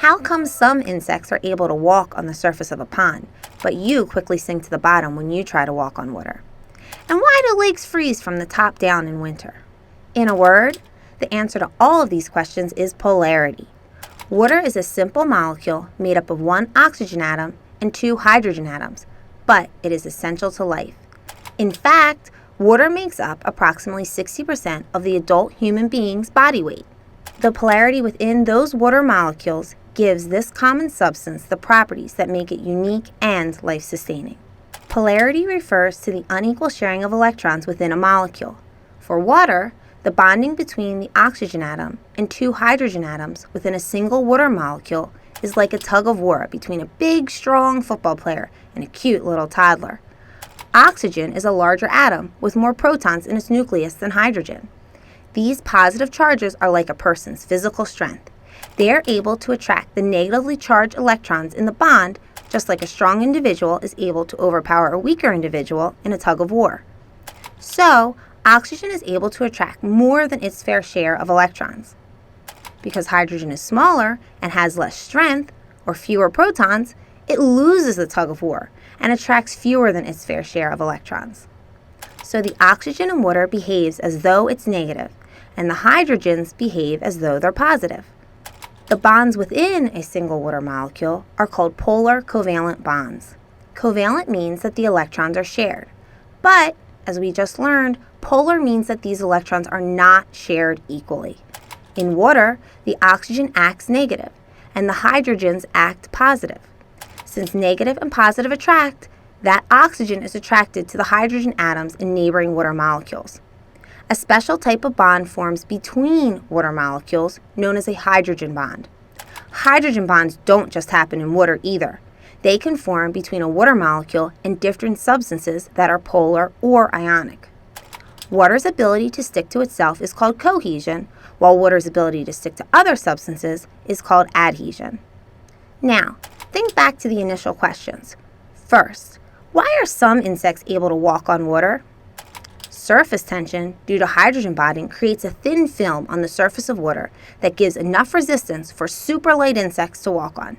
How come some insects are able to walk on the surface of a pond, but you quickly sink to the bottom when you try to walk on water? And why do lakes freeze from the top down in winter? In a word, the answer to all of these questions is polarity. Water is a simple molecule made up of one oxygen atom and two hydrogen atoms, but it is essential to life. In fact, water makes up approximately 60% of the adult human being's body weight. The polarity within those water molecules gives this common substance the properties that make it unique and life-sustaining. Polarity refers to the unequal sharing of electrons within a molecule. For water, the bonding between the oxygen atom and two hydrogen atoms within a single water molecule is like a tug of war between a big, strong football player and a cute little toddler. Oxygen is a larger atom with more protons in its nucleus than hydrogen. These positive charges are like a person's physical strength. They are able to attract the negatively charged electrons in the bond, just like a strong individual is able to overpower a weaker individual in a tug of war. So, oxygen is able to attract more than its fair share of electrons. Because hydrogen is smaller and has less strength, or fewer protons, it loses the tug of war and attracts fewer than its fair share of electrons. So the oxygen in water behaves as though it's negative, and the hydrogens behave as though they're positive. The bonds within a single water molecule are called polar covalent bonds. Covalent means that the electrons are shared. But, as we just learned, polar means that these electrons are not shared equally. In water, the oxygen acts negative, and the hydrogens act positive. Since negative and positive attract, that oxygen is attracted to the hydrogen atoms in neighboring water molecules. A special type of bond forms between water molecules known as a hydrogen bond. Hydrogen bonds don't just happen in water either. They can form between a water molecule and different substances that are polar or ionic. Water's ability to stick to itself is called cohesion, while water's ability to stick to other substances is called adhesion. Now, think back to the initial questions. First, why are some insects able to walk on water? Surface tension due to hydrogen bonding creates a thin film on the surface of water that gives enough resistance for super light insects to walk on.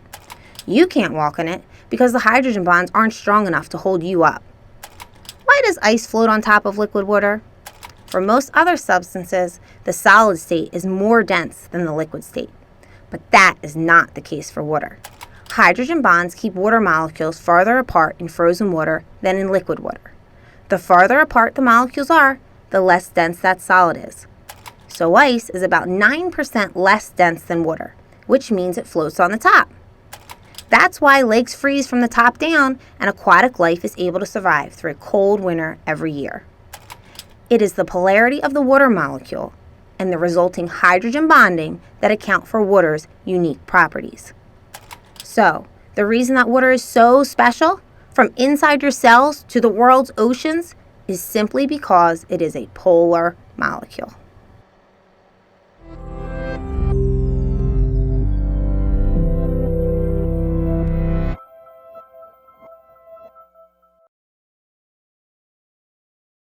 You can't walk on it because the hydrogen bonds aren't strong enough to hold you up. Why does ice float on top of liquid water? For most other substances, the solid state is more dense than the liquid state. But that is not the case for water. Hydrogen bonds keep water molecules farther apart in frozen water than in liquid water. The farther apart the molecules are, the less dense that solid is. So ice is about 9% less dense than water, which means it floats on the top. That's why lakes freeze from the top down and aquatic life is able to survive through a cold winter every year. It is the polarity of the water molecule and the resulting hydrogen bonding that account for water's unique properties. So, the reason that water is so special, from inside your cells to the world's oceans, is simply because it is a polar molecule.